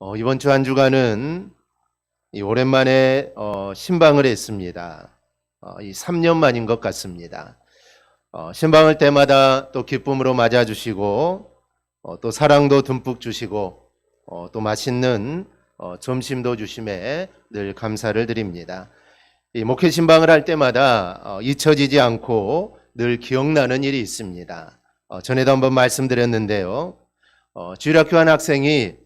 이번 주 한 주간은 오랜만에 신방을 했습니다. 이 3년 만인 것 같습니다. 신방을 때마다 또 기쁨으로 맞아주시고 또 사랑도 듬뿍 주시고 또 맛있는 점심도 주심에 늘 감사를 드립니다. 이 목회 신방을 할 때마다 잊혀지지 않고 늘 기억나는 일이 있습니다. 전에도 한번 말씀드렸는데요. 주일학교 한 학생이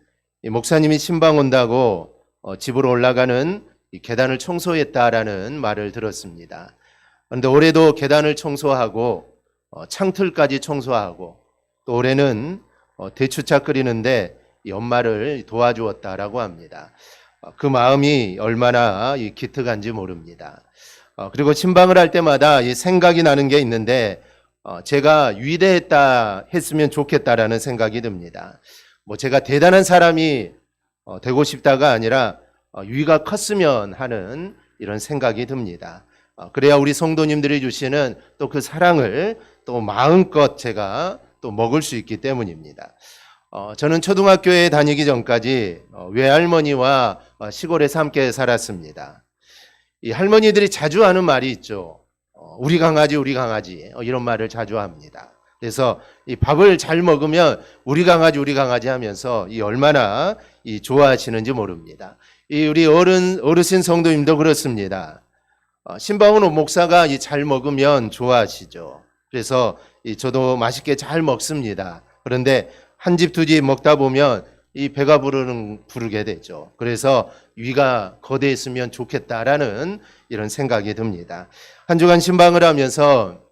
이 목사님이 신방 온다고 집으로 올라가는 이 계단을 청소했다라는 말을 들었습니다. 그런데 올해도 계단을 청소하고 창틀까지 청소하고 또 올해는 대추차 끓이는데 이 엄마를 도와주었다라고 합니다. 그 마음이 얼마나 기특한지 모릅니다. 그리고 신방을 할 때마다 이 생각이 나는 게 있는데 제가 위대했다 했으면 좋겠다라는 생각이 듭니다. 제가 대단한 사람이 되고 싶다가 아니라 위가 컸으면 하는 이런 생각이 듭니다. 그래야 우리 성도님들이 주시는 또 그 사랑을 또 마음껏 제가 또 먹을 수 있기 때문입니다. 저는 초등학교에 다니기 전까지 외할머니와 시골에서 함께 살았습니다. 이 할머니들이 자주 하는 말이 있죠. 우리 강아지 이런 말을 자주 합니다. 그래서 이 밥을 잘 먹으면 우리 강아지 하면서 이 얼마나 이 좋아하시는지 모릅니다. 이 우리 어르신 성도님도 그렇습니다. 신방은 목사가 이 잘 먹으면 좋아하시죠. 그래서 저도 맛있게 잘 먹습니다. 그런데 한 집 두 집 먹다 보면 이 배가 부르게 되죠. 그래서 위가 거대했으면 좋겠다라는 이런 생각이 듭니다. 한 주간 신방을 하면서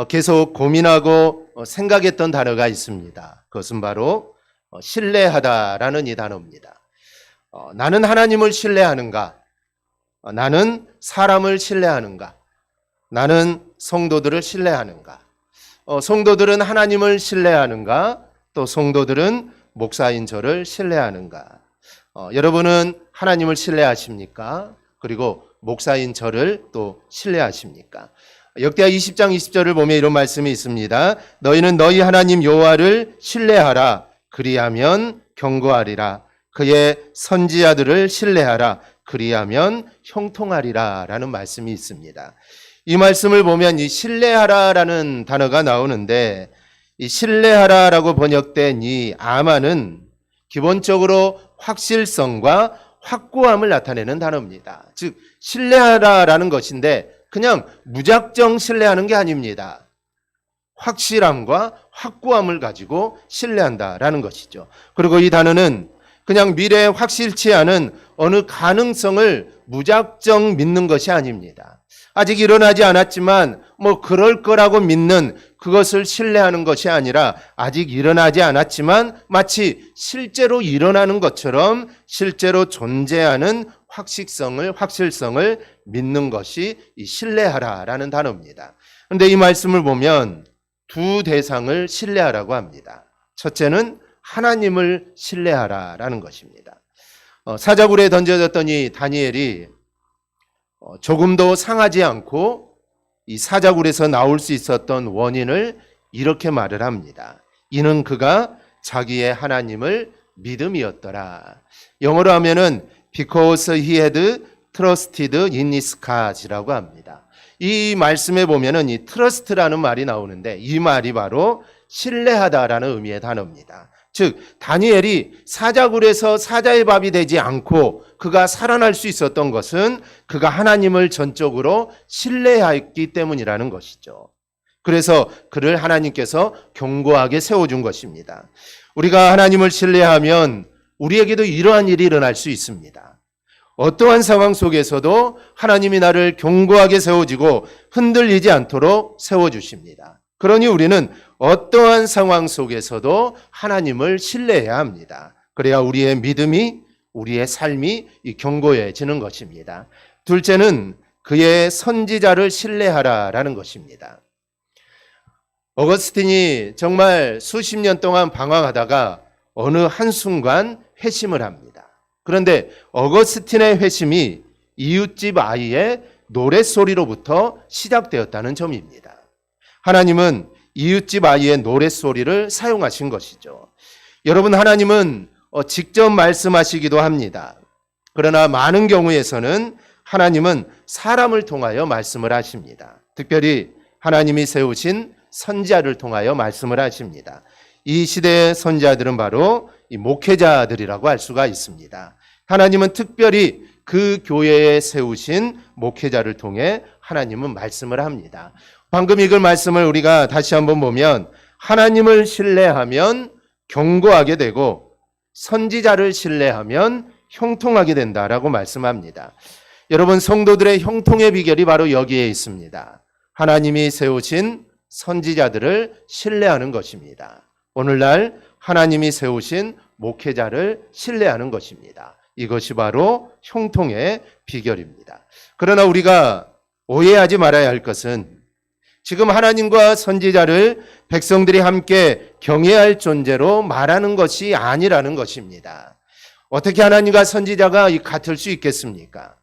계속 고민하고 생각했던 단어가 있습니다. 그것은 바로 신뢰하다라는 이 단어입니다. 나는 하나님을 신뢰하는가? 나는 사람을 신뢰하는가? 나는 성도들을 신뢰하는가? 성도들은 하나님을 신뢰하는가? 또 성도들은 목사인 저를 신뢰하는가? 여러분은 하나님을 신뢰하십니까? 그리고 목사인 저를 또 신뢰하십니까? 역대하 20장 20절을 보면 이런 말씀이 있습니다. 너희는 너희 하나님 여호와를 신뢰하라. 그리하면 경고하리라. 그의 선지자들을 신뢰하라. 그리하면 형통하리라. 라는 말씀이 있습니다. 이 말씀을 보면 이 신뢰하라라는 단어가 나오는데 이 신뢰하라라고 번역된 이 아마는 기본적으로 확실성과 확고함을 나타내는 단어입니다. 즉 신뢰하라라는 것인데 그냥 무작정 신뢰하는 게 아닙니다. 확실함과 확고함을 가지고 신뢰한다라는 것이죠. 그리고 이 단어는 그냥 미래에 확실치 않은 어느 가능성을 무작정 믿는 것이 아닙니다. 아직 일어나지 않았지만 그럴 거라고 믿는 그것을 신뢰하는 것이 아니라 아직 일어나지 않았지만 마치 실제로 일어나는 것처럼 실제로 존재하는 확실성을 믿는 것이 이 신뢰하라라는 단어입니다. 그런데 이 말씀을 보면 두 대상을 신뢰하라고 합니다. 첫째는 하나님을 신뢰하라라는 것입니다. 사자굴에 던져졌던 이 다니엘이 조금도 상하지 않고 이 사자굴에서 나올 수 있었던 원인을 이렇게 말을 합니다. 이는 그가 자기의 하나님을 믿음이었더라. 영어로 하면은 because he had trusted in his God이라고 합니다. 이 말씀에 보면은 이 trust라는 말이 나오는데 이 말이 바로 신뢰하다라는 의미의 단어입니다. 즉 다니엘이 사자굴에서 사자의 밥이 되지 않고 그가 살아날 수 있었던 것은 그가 하나님을 전적으로 신뢰했기 때문이라는 것이죠. 그래서 그를 하나님께서 견고하게 세워준 것입니다. 우리가 하나님을 신뢰하면 우리에게도 이러한 일이 일어날 수 있습니다. 어떠한 상황 속에서도 하나님이 나를 견고하게 세워주고 흔들리지 않도록 세워주십니다. 그러니 우리는 어떠한 상황 속에서도 하나님을 신뢰해야 합니다. 그래야 우리의 믿음이, 우리의 삶이 견고해지는 것입니다. 둘째는 그의 선지자를 신뢰하라라는 것입니다. 어거스틴이 정말 수십 년 동안 방황하다가 어느 한순간 회심을 합니다. 그런데 어거스틴의 회심이 이웃집 아이의 노랫소리로부터 시작되었다는 점입니다. 하나님은 이웃집 아이의 노랫소리를 사용하신 것이죠. 여러분, 하나님은 직접 말씀하시기도 합니다. 그러나 많은 경우에서는 하나님은 사람을 통하여 말씀을 하십니다. 특별히 하나님이 세우신 선지자를 통하여 말씀을 하십니다. 이 시대의 선지자들은 바로 이 목회자들이라고 할 수가 있습니다. 하나님은 특별히 그 교회에 세우신 목회자를 통해 하나님은 말씀을 합니다. 방금 읽은 말씀을 우리가 다시 한번 보면 하나님을 신뢰하면 경고하게 되고 선지자를 신뢰하면 형통하게 된다라고 말씀합니다. 여러분, 성도들의 형통의 비결이 바로 여기에 있습니다. 하나님이 세우신 선지자들을 신뢰하는 것입니다. 오늘날 하나님이 세우신 목회자를 신뢰하는 것입니다. 이것이 바로 형통의 비결입니다. 그러나 우리가 오해하지 말아야 할 것은 지금 하나님과 선지자를 백성들이 함께 경외할 존재로 말하는 것이 아니라는 것입니다. 어떻게 하나님과 선지자가 같을 수 있겠습니까?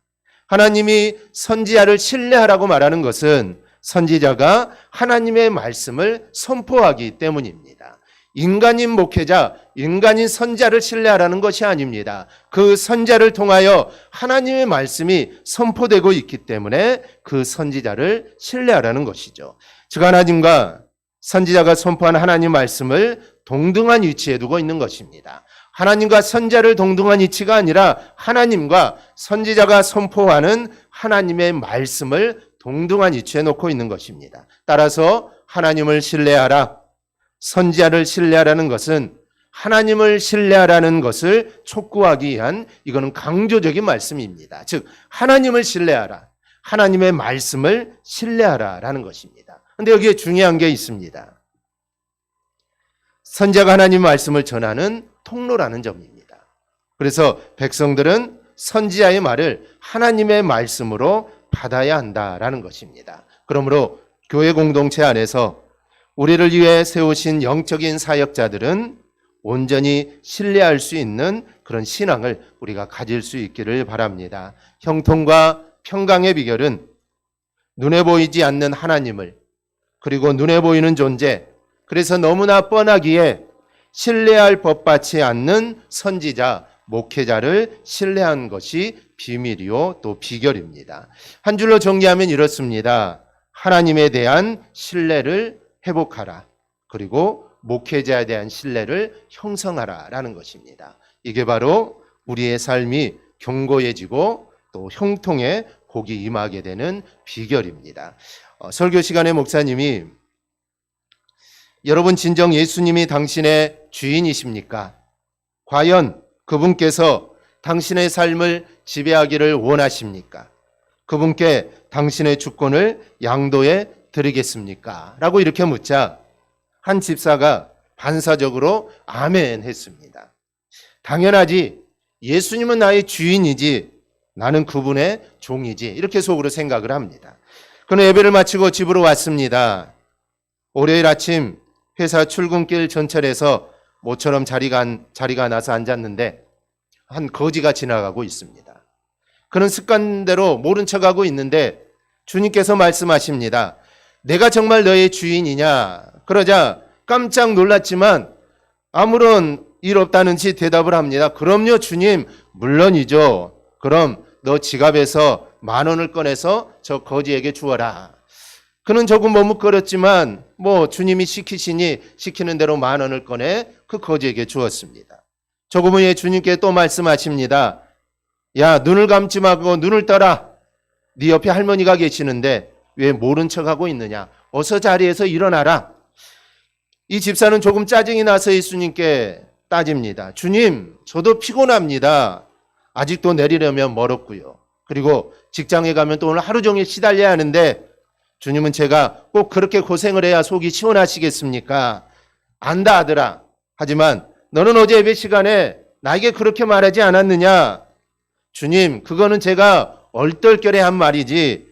하나님이 선지자를 신뢰하라고 말하는 것은 선지자가 하나님의 말씀을 선포하기 때문입니다. 인간인 목회자, 인간인 선지자를 신뢰하라는 것이 아닙니다. 그 선지자를 통하여 하나님의 말씀이 선포되고 있기 때문에 그 선지자를 신뢰하라는 것이죠. 즉 하나님과 선지자가 선포한 하나님 말씀을 동등한 위치에 두고 있는 것입니다. 하나님과 선지자를 동등한 위치가 아니라 하나님과 선지자가 선포하는 하나님의 말씀을 동등한 위치에 놓고 있는 것입니다. 따라서 하나님을 신뢰하라, 선지자를 신뢰하라는 것은 하나님을 신뢰하라는 것을 촉구하기 위한 이거는 강조적인 말씀입니다. 즉 하나님을 신뢰하라, 하나님의 말씀을 신뢰하라라는 것입니다. 그런데 여기에 중요한 게 있습니다. 선지자가 하나님 말씀을 전하는 통로라는 점입니다. 그래서 백성들은 선지자의 말을 하나님의 말씀으로 받아야 한다라는 것입니다. 그러므로 교회 공동체 안에서 우리를 위해 세우신 영적인 사역자들은 온전히 신뢰할 수 있는 그런 신앙을 우리가 가질 수 있기를 바랍니다. 형통과 평강의 비결은 눈에 보이지 않는 하나님을, 그리고 눈에 보이는 존재, 그래서 너무나 뻔하기에 신뢰할 법받지 않는 선지자, 목회자를 신뢰한 것이 비밀이요 또 비결입니다. 한 줄로 정리하면 이렇습니다. 하나님에 대한 신뢰를 회복하라. 그리고 목회자에 대한 신뢰를 형성하라라는 것입니다. 이게 바로 우리의 삶이 견고해지고 또 형통에 복이 임하게 되는 비결입니다. 설교 시간에 목사님이 여러분 진정 예수님이 당신의 주인이십니까? 과연 그분께서 당신의 삶을 지배하기를 원하십니까? 그분께 당신의 주권을 양도해 드리겠습니까? 라고 이렇게 묻자 한 집사가 반사적으로 아멘 했습니다. 당연하지. 예수님은 나의 주인이지. 나는 그분의 종이지. 이렇게 속으로 생각을 합니다. 그는 예배를 마치고 집으로 왔습니다. 월요일 아침 회사 출근길 전철에서 모처럼 자리가 나서 앉았는데 한 거지가 지나가고 있습니다. 그는 습관대로 모른 척하고 있는데 주님께서 말씀하십니다. 내가 정말 너의 주인이냐? 그러자 깜짝 놀랐지만 아무런 일 없다는 듯이 대답을 합니다. 그럼요 주님, 물론이죠. 그럼 너 지갑에서 10,000원을 꺼내서 저 거지에게 주어라. 그는 조금 머뭇거렸지만 주님이 시키시니 시키는 대로 10,000원을 꺼내 그 거지에게 주었습니다. 조금 후에 주님께 또 말씀하십니다. 야, 눈을 감지 말고 눈을 떠라. 네 옆에 할머니가 계시는데 왜 모른 척하고 있느냐? 어서 자리에서 일어나라. 이 집사는 조금 짜증이 나서 예수님께 따집니다. 주님, 저도 피곤합니다. 아직도 내리려면 멀었고요. 그리고 직장에 가면 또 오늘 하루 종일 시달려야 하는데 주님은 제가 꼭 그렇게 고생을 해야 속이 시원하시겠습니까? 안다 아들아. 하지만 너는 어제 예배 시간에 나에게 그렇게 말하지 않았느냐? 주님, 그거는 제가 얼떨결에 한 말이지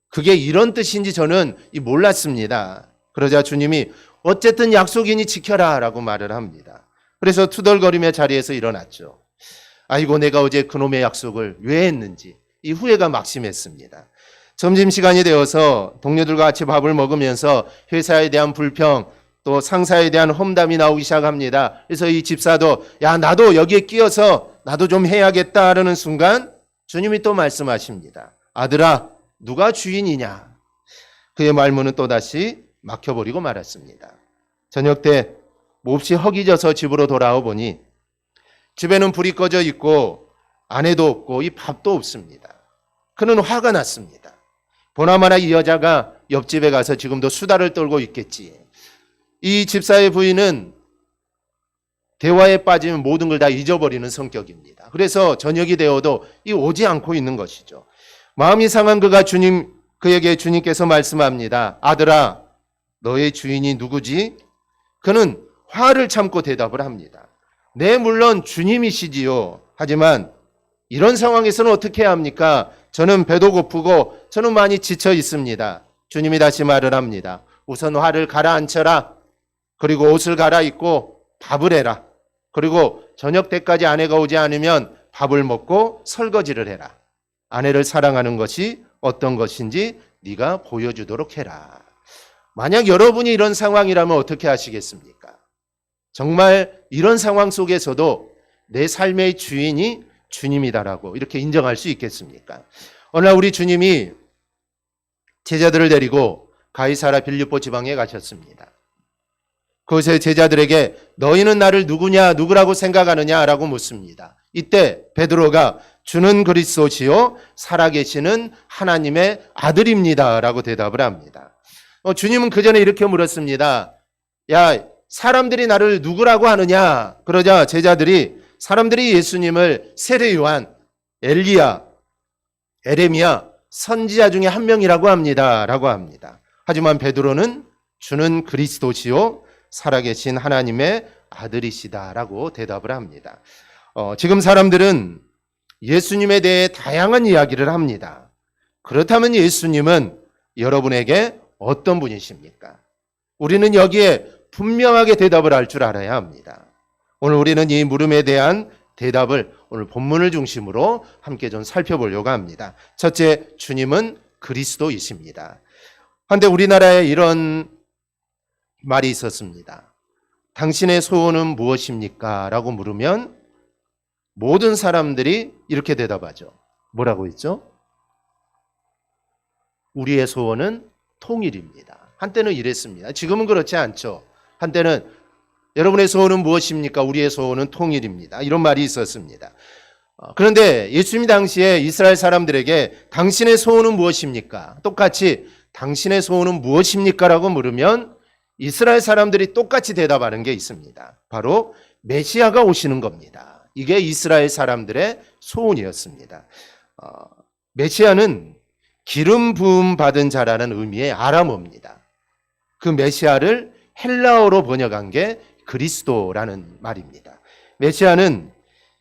그게 이런 뜻인지 저는 몰랐습니다. 그러자 주님이 어쨌든 약속이니 지켜라 라고 말을 합니다. 그래서 투덜거리며 자리에서 일어났죠. 아이고 내가 어제 그놈의 약속을 왜 했는지 이 후회가 막심했습니다. 점심시간이 되어서 동료들과 같이 밥을 먹으면서 회사에 대한 불평, 또 상사에 대한 험담이 나오기 시작합니다. 그래서 이 집사도 야 나도 여기에 끼어서 나도 좀 해야겠다라는 순간 주님이 또 말씀하십니다. 아들아 누가 주인이냐? 그의 말문은 또다시 막혀버리고 말았습니다. 저녁 때 몹시 허기져서 집으로 돌아와 보니 집에는 불이 꺼져 있고 아내도 없고 이 밥도 없습니다. 그는 화가 났습니다. 보나마나 이 여자가 옆집에 가서 지금도 수다를 떨고 있겠지. 이 집사의 부인은 대화에 빠지면 모든 걸 다 잊어버리는 성격입니다. 그래서 저녁이 되어도 이 오지 않고 있는 것이죠. 마음이 상한 그가 그에게 주님께서 말씀합니다. 아들아, 너의 주인이 누구지? 그는 화를 참고 대답을 합니다. 네, 물론 주님이시지요. 하지만 이런 상황에서는 어떻게 해야 합니까? 저는 배도 고프고 저는 많이 지쳐 있습니다. 주님이 다시 말을 합니다. 우선 화를 가라앉혀라. 그리고 옷을 갈아입고 밥을 해라. 그리고 저녁 때까지 아내가 오지 않으면 밥을 먹고 설거지를 해라. 아내를 사랑하는 것이 어떤 것인지 네가 보여주도록 해라. 만약 여러분이 이런 상황이라면 어떻게 하시겠습니까? 정말 이런 상황 속에서도 내 삶의 주인이 주님이다라고 이렇게 인정할 수 있겠습니까? 어느 날 우리 주님이 제자들을 데리고 가이사라 빌립보 지방에 가셨습니다. 그곳에 제자들에게 너희는 나를 누구라고 생각하느냐라고 묻습니다. 이때 베드로가 주는 그리스도시요 살아계시는 하나님의 아들입니다라고 대답을 합니다. 주님은 그 전에 이렇게 물었습니다. 야, 사람들이 나를 누구라고 하느냐? 그러자 사람들이 예수님을 세례 요한, 엘리야, 에레미야, 선지자 중에 한 명이라고 합니다라고 합니다. 하지만 베드로는 주는 그리스도시요 살아계신 하나님의 아들이시다라고 대답을 합니다. 지금 사람들은 예수님에 대해 다양한 이야기를 합니다. 그렇다면 예수님은 여러분에게 어떤 분이십니까? 우리는 여기에 분명하게 대답을 할 줄 알아야 합니다. 오늘 우리는 이 물음에 대한 대답을 오늘 본문을 중심으로 함께 좀 살펴보려고 합니다. 첫째, 주님은 그리스도이십니다. 한데 우리나라에 이런 말이 있었습니다. 당신의 소원은 무엇입니까? 라고 물으면 모든 사람들이 이렇게 대답하죠. 뭐라고 했죠? 우리의 소원은 통일입니다. 한때는 이랬습니다. 지금은 그렇지 않죠. 한때는 여러분의 소원은 무엇입니까? 우리의 소원은 통일입니다. 이런 말이 있었습니다. 그런데 예수님 당시에 이스라엘 사람들에게 당신의 소원은 무엇입니까? 똑같이 당신의 소원은 무엇입니까? 라고 물으면 이스라엘 사람들이 똑같이 대답하는 게 있습니다. 바로 메시아가 오시는 겁니다. 이게 이스라엘 사람들의 소원이었습니다. 메시아는 기름 부음 받은 자라는 의미의 아람어입니다. 그 메시아를 헬라어로 번역한 게 그리스도라는 말입니다. 메시아는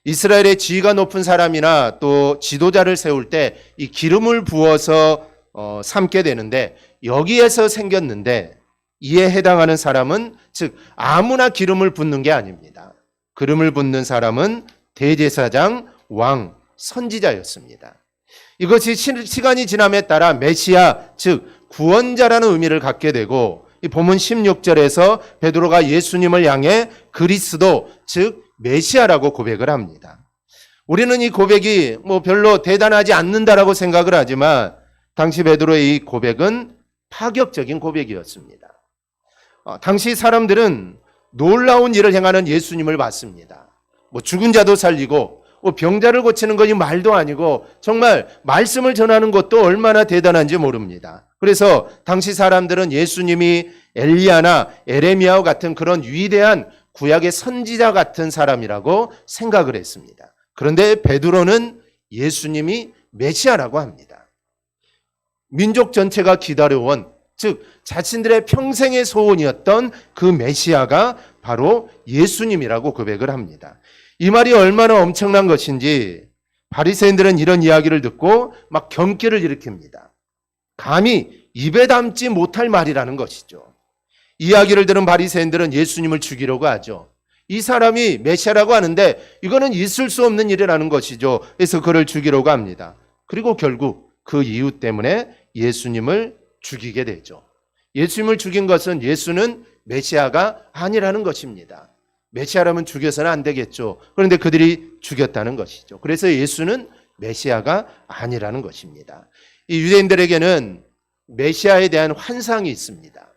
이스라엘의 지위가 높은 사람이나 또 지도자를 세울 때 이 기름을 부어서 삼게 되는데 여기에서 생겼는데 이에 해당하는 사람은 즉 아무나 기름을 붓는 게 아닙니다. 기름을 붓는 사람은 대제사장, 왕, 선지자였습니다. 이것이 시간이 지남에 따라 메시아 즉 구원자라는 의미를 갖게 되고 이 본문 16절에서 베드로가 예수님을 향해 그리스도 즉 메시아라고 고백을 합니다. 우리는 이 고백이 별로 대단하지 않는다라고 생각을 하지만 당시 베드로의 이 고백은 파격적인 고백이었습니다. 당시 사람들은 놀라운 일을 행하는 예수님을 봤습니다. 죽은 자도 살리고 병자를 고치는 것이 말도 아니고 정말 말씀을 전하는 것도 얼마나 대단한지 모릅니다. 그래서 당시 사람들은 예수님이 엘리야나 에레미야와 같은 그런 위대한 구약의 선지자 같은 사람이라고 생각을 했습니다. 그런데 베드로는 예수님이 메시아라고 합니다. 민족 전체가 기다려온 즉 자신들의 평생의 소원이었던 그 메시아가 바로 예수님이라고 고백을 합니다. 이 말이 얼마나 엄청난 것인지 바리새인들은 이런 이야기를 듣고 막 경계를 일으킵니다. 감히 입에 담지 못할 말이라는 것이죠. 이야기를 들은 바리새인들은 예수님을 죽이려고 하죠. 이 사람이 메시아라고 하는데 이거는 있을 수 없는 일이라는 것이죠. 그래서 그를 죽이려고 합니다. 그리고 결국 그 이유 때문에 예수님을 죽이게 되죠. 예수님을 죽인 것은 예수는 메시아가 아니라는 것입니다. 메시아라면 죽여서는 안 되겠죠. 그런데 그들이 죽였다는 것이죠. 그래서 예수는 메시아가 아니라는 것입니다. 이 유대인들에게는 메시아에 대한 환상이 있습니다.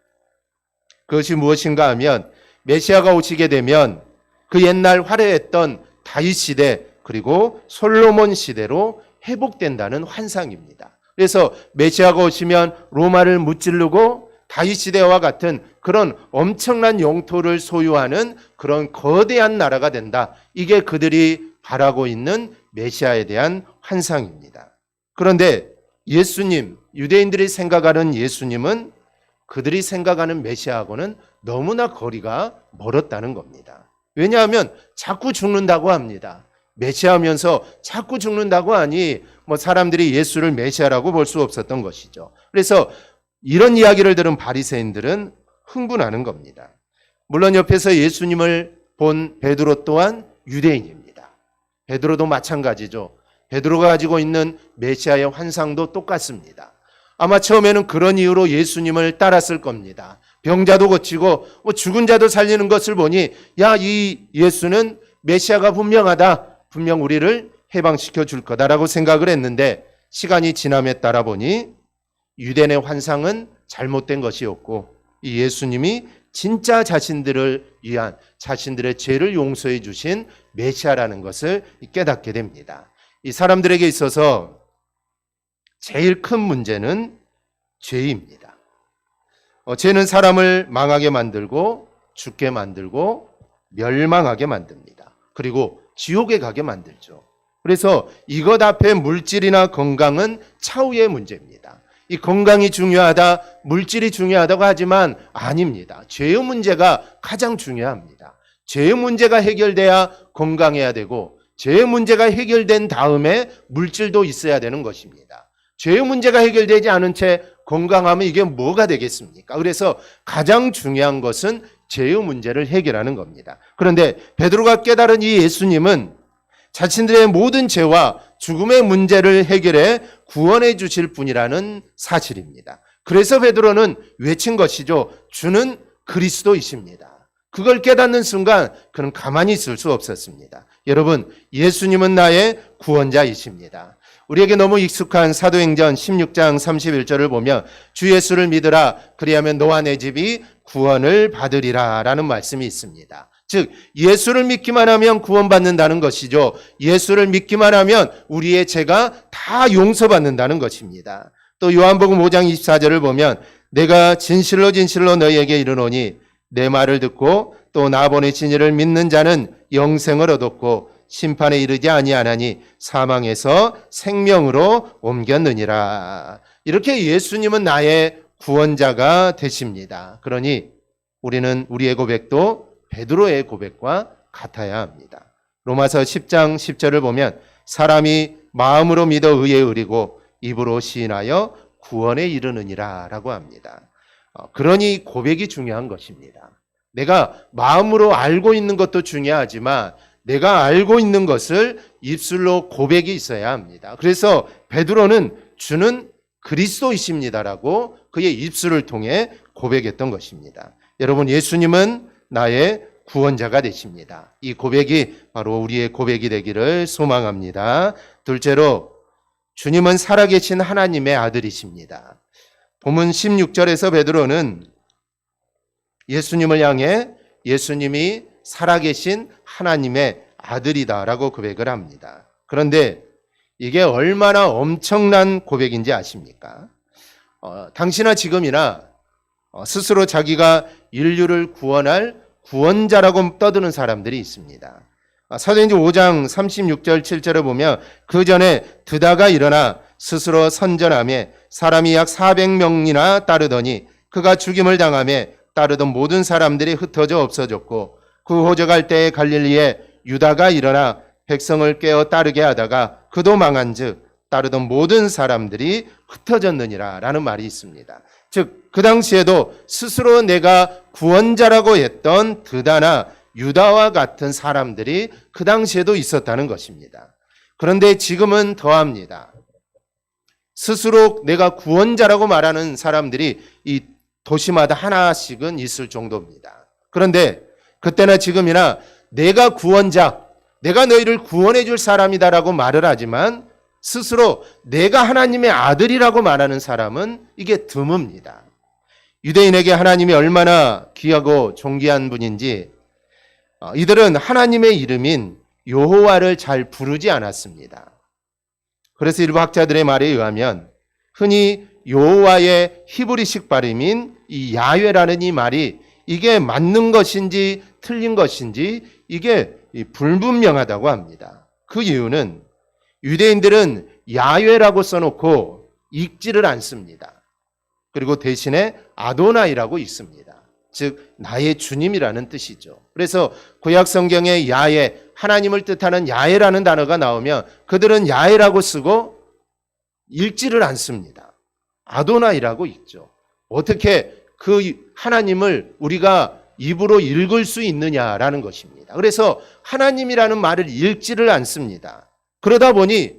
그것이 무엇인가 하면 메시아가 오시게 되면 그 옛날 화려했던 다윗 시대 그리고 솔로몬 시대로 회복된다는 환상입니다. 그래서 메시아가 오시면 로마를 무찌르고 다윗 시대와 같은 그런 엄청난 영토를 소유하는 그런 거대한 나라가 된다. 이게 그들이 바라고 있는 메시아에 대한 환상입니다. 그런데 예수님, 유대인들이 생각하는 예수님은 그들이 생각하는 메시아하고는 너무나 거리가 멀었다는 겁니다. 왜냐하면 자꾸 죽는다고 합니다. 메시아하면서 자꾸 죽는다고 하니 사람들이 예수를 메시아라고 볼 수 없었던 것이죠. 그래서 이런 이야기를 들은 바리새인들은 흥분하는 겁니다. 물론 옆에서 예수님을 본 베드로 또한 유대인입니다. 베드로도 마찬가지죠. 베드로가 가지고 있는 메시아의 환상도 똑같습니다. 아마 처음에는 그런 이유로 예수님을 따랐을 겁니다. 병자도 고치고 죽은 자도 살리는 것을 보니 이 예수는 메시아가 분명하다. 분명 우리를 해방시켜 줄 거다라고 생각을 했는데 시간이 지남에 따라 보니 유대인의 환상은 잘못된 것이었고 이 예수님이 진짜 자신들을 위한 자신들의 죄를 용서해 주신 메시아라는 것을 깨닫게 됩니다. 이 사람들에게 있어서 제일 큰 문제는 죄입니다. 죄는 사람을 망하게 만들고 죽게 만들고 멸망하게 만듭니다. 그리고 지옥에 가게 만들죠. 그래서 이것 앞에 물질이나 건강은 차후의 문제입니다. 이 건강이 중요하다, 물질이 중요하다고 하지만 아닙니다. 죄의 문제가 가장 중요합니다. 죄의 문제가 해결돼야 건강해야 되고 죄의 문제가 해결된 다음에 물질도 있어야 되는 것입니다. 죄의 문제가 해결되지 않은 채 건강하면 이게 뭐가 되겠습니까? 그래서 가장 중요한 것은 죄의 문제를 해결하는 겁니다. 그런데 베드로가 깨달은 이 예수님은 자신들의 모든 죄와 죽음의 문제를 해결해 구원해 주실 분이라는 사실입니다. 그래서 베드로는 외친 것이죠. 주는 그리스도이십니다. 그걸 깨닫는 순간 그는 가만히 있을 수 없었습니다. 여러분, 예수님은 나의 구원자이십니다. 우리에게 너무 익숙한 사도행전 16장 31절을 보면 주 예수를 믿으라 그리하면 너와 내 집이 구원을 받으리라 라는 말씀이 있습니다. 즉 예수를 믿기만 하면 구원받는다는 것이죠. 예수를 믿기만 하면 우리의 죄가 다 용서받는다는 것입니다. 또 요한복음 5장 24절을 보면 내가 진실로 진실로 너희에게 이르노니 내 말을 듣고 또 나 보내신 이를 믿는 자는 영생을 얻었고 심판에 이르지 아니하나니 사망에서 생명으로 옮겼느니라. 이렇게 예수님은 나의 구원자가 되십니다. 그러니 우리는 우리의 고백도 베드로의 고백과 같아야 합니다. 로마서 10장 10절을 보면 사람이 마음으로 믿어 의에 이르고 입으로 시인하여 구원에 이르느니라 라고 합니다. 그러니 고백이 중요한 것입니다. 내가 마음으로 알고 있는 것도 중요하지만 내가 알고 있는 것을 입술로 고백이 있어야 합니다. 그래서 베드로는 주는 그리스도이십니다라고 그의 입술을 통해 고백했던 것입니다. 여러분, 예수님은 나의 구원자가 되십니다. 이 고백이 바로 우리의 고백이 되기를 소망합니다. 둘째로 주님은 살아계신 하나님의 아들이십니다. 본문 16절에서 베드로는 예수님을 향해 예수님이 살아계신 하나님의 아들이다라고 고백을 합니다. 그런데 이게 얼마나 엄청난 고백인지 아십니까? 당시나 지금이나 스스로 자기가 인류를 구원할 구원자라고 떠드는 사람들이 있습니다. 사도행전 5장 36절 7절을 보면 그 전에 드다가 일어나 스스로 선전하며 사람이 약 400명이나 따르더니 그가 죽임을 당하며 따르던 모든 사람들이 흩어져 없어졌고 그 호적할 때에 갈릴리에 유다가 일어나 백성을 깨어 따르게 하다가 그도 망한즉 따르던 모든 사람들이 흩어졌느니라 라는 말이 있습니다. 즉 그 당시에도 스스로 내가 구원자라고 했던 드다나 유다와 같은 사람들이 그 당시에도 있었다는 것입니다. 그런데 지금은 더합니다. 스스로 내가 구원자라고 말하는 사람들이 이 도시마다 하나씩은 있을 정도입니다. 그런데 그때나 지금이나 내가 구원자, 내가 너희를 구원해 줄 사람이다라고 말을 하지만 스스로 내가 하나님의 아들이라고 말하는 사람은 이게 드뭅니다. 유대인에게 하나님이 얼마나 귀하고 존귀한 분인지 이들은 하나님의 이름인 여호와를 잘 부르지 않았습니다. 그래서 일부 학자들의 말에 의하면 흔히 여호와의 히브리식 발음인 이 야훼라는 이 말이 이게 맞는 것인지 틀린 것인지 이게 불분명하다고 합니다. 그 이유는 유대인들은 야훼라고 써놓고 읽지를 않습니다. 그리고 대신에 아도나이라고 있습니다. 즉 나의 주님이라는 뜻이죠. 그래서 구약 성경에 야훼, 하나님을 뜻하는 야훼라는 단어가 나오면 그들은 야훼라고 쓰고 읽지를 않습니다. 아도나이라고 읽죠. 어떻게 그 하나님을 우리가 입으로 읽을 수 있느냐라는 것입니다. 그래서 하나님이라는 말을 읽지를 않습니다. 그러다 보니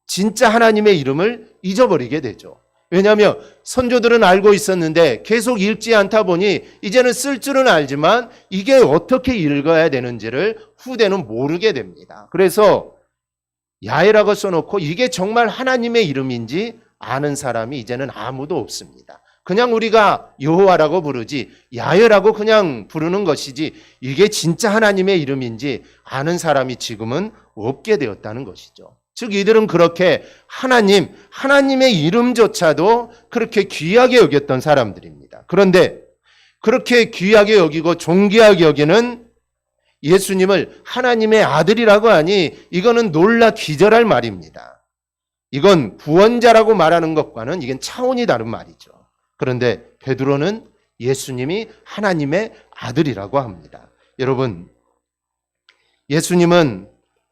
진짜 하나님의 이름을 잊어버리게 되죠. 왜냐하면 선조들은 알고 있었는데 계속 읽지 않다 보니 이제는 쓸 줄은 알지만 이게 어떻게 읽어야 되는지를 후대는 모르게 됩니다. 그래서 야훼라고 써놓고 이게 정말 하나님의 이름인지 아는 사람이 이제는 아무도 없습니다. 그냥 우리가 여호와라고 부르지 야훼라고 그냥 부르는 것이지 이게 진짜 하나님의 이름인지 아는 사람이 지금은 없게 되었다는 것이죠. 즉 이들은 그렇게 하나님의 이름조차도 그렇게 귀하게 여겼던 사람들입니다. 그런데 그렇게 귀하게 여기고 존귀하게 여기는 예수님을 하나님의 아들이라고 하니 이거는 놀라 기절할 말입니다. 이건 구원자라고 말하는 것과는 이건 차원이 다른 말이죠. 그런데 베드로는 예수님이 하나님의 아들이라고 합니다. 여러분, 예수님은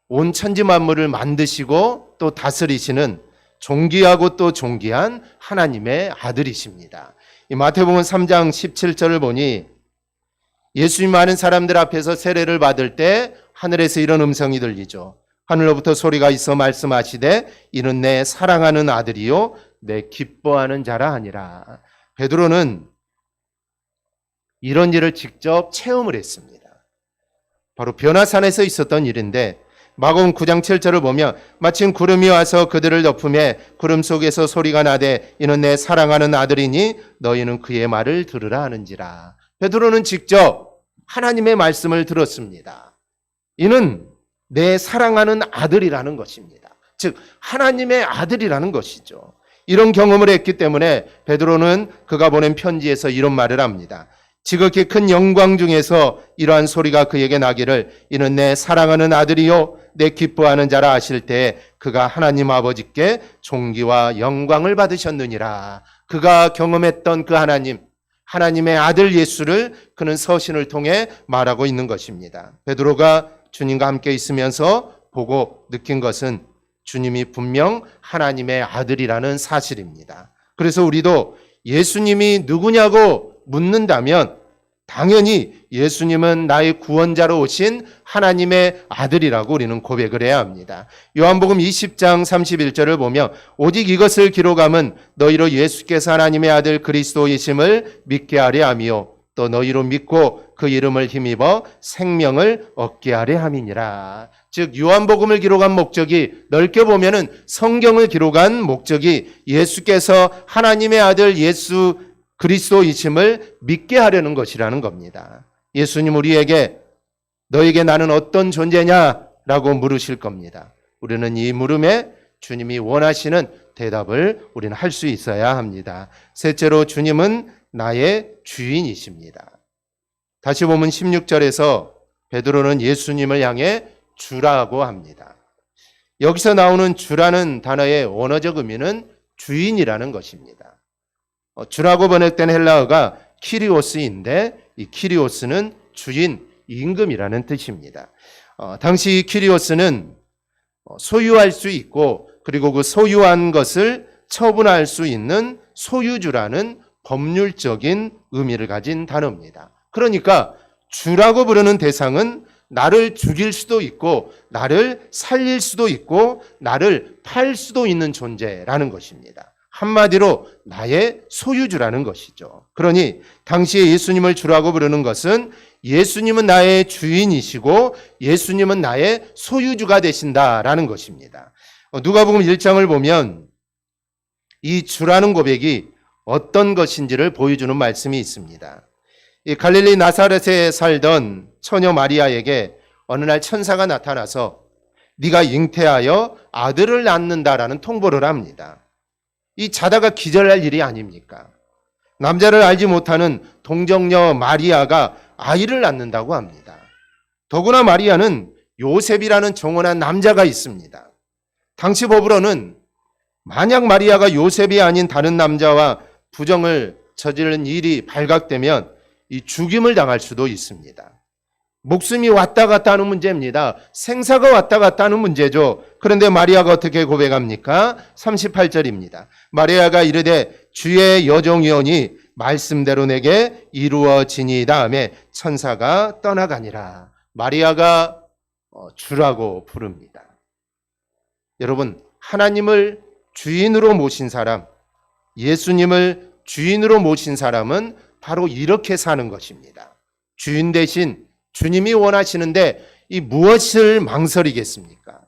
온 천지 만물을 만드시고 또 다스리시는 존귀하고 또 존귀한 하나님의 아들이십니다. 이 마태복음 3장 17절을 보니 예수님 많은 사람들 앞에서 세례를 받을 때 하늘에서 이런 음성이 들리죠. 하늘로부터 소리가 있어 말씀하시되 이는 내 사랑하는 아들이요 내 기뻐하는 자라 하니라. 베드로는 이런 일을 직접 체험을 했습니다. 바로 변화산에서 있었던 일인데 마가복음 9장 7절을 보면 마침 구름이 와서 그들을 덮음에 구름 속에서 소리가 나되 이는 내 사랑하는 아들이니 너희는 그의 말을 들으라 하는지라. 베드로는 직접 하나님의 말씀을 들었습니다. 이는 내 사랑하는 아들이라는 것입니다. 즉 하나님의 아들이라는 것이죠. 이런 경험을 했기 때문에 베드로는 그가 보낸 편지에서 이런 말을 합니다. 지극히 큰 영광 중에서 이러한 소리가 그에게 나기를 이는 내 사랑하는 아들이요 내 기뻐하는 자라 하실 때 그가 하나님 아버지께 존귀와 영광을 받으셨느니라. 그가 경험했던 그 하나님의 아들 예수를 그는 서신을 통해 말하고 있는 것입니다. 베드로가 주님과 함께 있으면서 보고 느낀 것은 주님이 분명 하나님의 아들이라는 사실입니다. 그래서 우리도 예수님이 누구냐고 묻는다면 당연히 예수님은 나의 구원자로 오신 하나님의 아들이라고 우리는 고백을 해야 합니다. 요한복음 20장 31절을 보면 오직 이것을 기록함은 너희로 예수께서 하나님의 아들 그리스도이심을 믿게 하려 함이요 또 너희로 믿고 그 이름을 힘입어 생명을 얻게 하려 함이니라. 즉 요한복음을 기록한 목적이 넓게 보면은 성경을 기록한 목적이 예수께서 하나님의 아들 예수 그리스도이심을 믿게 하려는 것이라는 겁니다. 예수님 우리에게 너에게 나는 어떤 존재냐라고 물으실 겁니다. 우리는 이 물음에 주님이 원하시는 대답을 우리는 할 수 있어야 합니다. 셋째로 주님은 나의 주인이십니다. 다시 보면 16절에서 베드로는 예수님을 향해 주라고 합니다. 여기서 나오는 주라는 단어의 원어적 의미는 주인이라는 것입니다. 주라고 번역된 헬라어가 키리오스인데 이 키리오스는 주인, 임금이라는 뜻입니다. 당시 키리오스는 소유할 수 있고 그리고 그 소유한 것을 처분할 수 있는 소유주라는 법률적인 의미를 가진 단어입니다. 그러니까 주라고 부르는 대상은 나를 죽일 수도 있고 나를 살릴 수도 있고 나를 팔 수도 있는 존재라는 것입니다. 한마디로 나의 소유주라는 것이죠. 그러니 당시에 예수님을 주라고 부르는 것은 예수님은 나의 주인이시고 예수님은 나의 소유주가 되신다라는 것입니다. 누가복음 1장을 보면 이 주라는 고백이 어떤 것인지를 보여주는 말씀이 있습니다. 이 갈릴리 나사렛에 살던 처녀 마리아에게 어느 날 천사가 나타나서 네가 잉태하여 아들을 낳는다라는 통보를 합니다. 이 자다가 기절할 일이 아닙니까? 남자를 알지 못하는 동정녀 마리아가 아이를 낳는다고 합니다. 더구나 마리아는 요셉이라는 정혼한 남자가 있습니다. 당시 법으로는 만약 마리아가 요셉이 아닌 다른 남자와 부정을 저지른 일이 발각되면 이 죽임을 당할 수도 있습니다. 목숨이 왔다 갔다 하는 문제입니다. 생사가 왔다 갔다 하는 문제죠. 그런데 마리아가 어떻게 고백합니까? 38절입니다. 마리아가 이르되 주의 여종이오니 말씀대로 내게 이루어지니 다음에 천사가 떠나가니라. 마리아가 주라고 부릅니다. 여러분, 하나님을 주인으로 모신 사람, 예수님을 주인으로 모신 사람은 바로 이렇게 사는 것입니다. 주인 대신 주님이 원하시는데 이 무엇을 망설이겠습니까?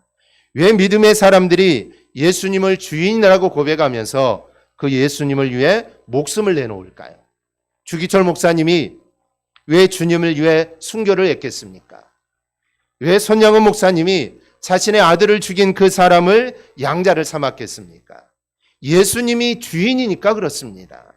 왜 믿음의 사람들이 예수님을 주인이라고 고백하면서 그 예수님을 위해 목숨을 내놓을까요? 주기철 목사님이 왜 주님을 위해 순교를 했겠습니까? 왜 손양은 목사님이 자신의 아들을 죽인 그 사람을 양자를 삼았겠습니까? 예수님이 주인이니까 그렇습니다.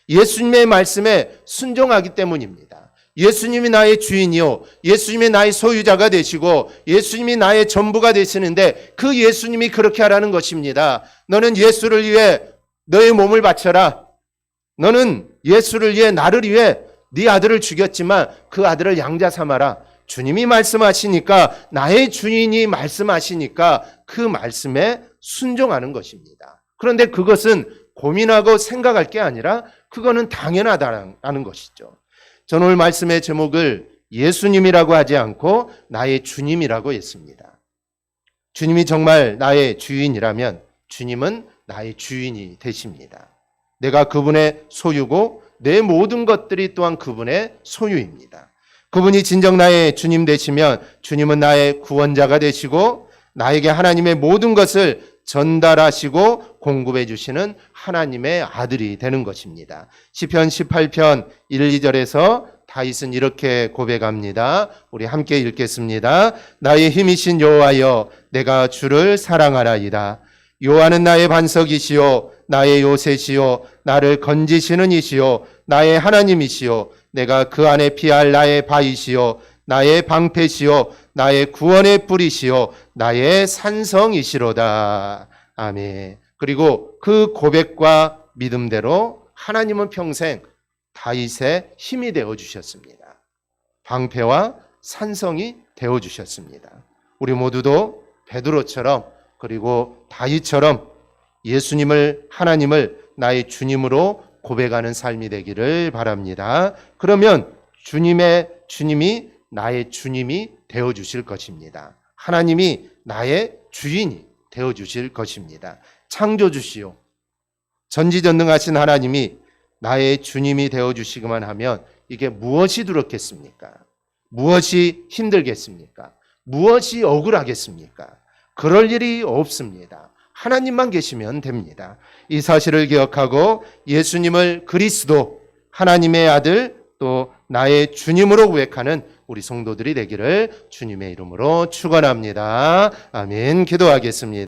예수님의 말씀에 순종하기 때문입니다. 예수님이 나의 주인이요, 예수님이 나의 소유자가 되시고 예수님이 나의 전부가 되시는데 그 예수님이 그렇게 하라는 것입니다. 너는 예수를 위해 너의 몸을 바쳐라. 너는 예수를 위해, 나를 위해 네 아들을 죽였지만 그 아들을 양자 삼아라. 주님이 말씀하시니까, 나의 주인이 말씀하시니까 그 말씀에 순종하는 것입니다. 그런데 그것은 고민하고 생각할 게 아니라 그거는 당연하다는 것이죠. 저는 오늘 말씀의 제목을 예수님이라고 하지 않고 나의 주님이라고 했습니다. 주님이 정말 나의 주인이라면 주님은 나의 주인이 되십니다. 내가 그분의 소유고 내 모든 것들이 또한 그분의 소유입니다. 그분이 진정 나의 주님 되시면 주님은 나의 구원자가 되시고 나에게 하나님의 모든 것을 전달하시고 공급해 주시는 하나님의 아들이 되는 것입니다. 시편 18편 1, 2절에서 다윗은 이렇게 고백합니다. 우리 함께 읽겠습니다. 나의 힘이신 여호와여, 내가 주를 사랑하나이다. 여호와는 나의 반석이시요 나의 요새시요 나를 건지시는 이시요 나의 하나님이시요 내가 그 안에 피할 나의 바위시요 나의 방패시요 나의 구원의 뿌리시요 나의 산성이시로다. 아멘. 그리고 그 고백과 믿음대로 하나님은 평생 다윗의 힘이 되어주셨습니다. 방패와 산성이 되어주셨습니다. 우리 모두도 베드로처럼 그리고 다윗처럼 예수님을, 하나님을 나의 주님으로 고백하는 삶이 되기를 바랍니다. 그러면 주님이 나의 주님이 되어주실 것입니다. 하나님이 나의 주인이 되어주실 것입니다. 창조주시오, 전지전능하신 하나님이 나의 주님이 되어주시기만 하면 이게 무엇이 두렵겠습니까? 무엇이 힘들겠습니까? 무엇이 억울하겠습니까? 그럴 일이 없습니다. 하나님만 계시면 됩니다. 이 사실을 기억하고 예수님을 그리스도, 하나님의 아들, 또 나의 주님으로 고백하는 우리 성도들이 되기를 주님의 이름으로 축원합니다. 아멘. 기도하겠습니다.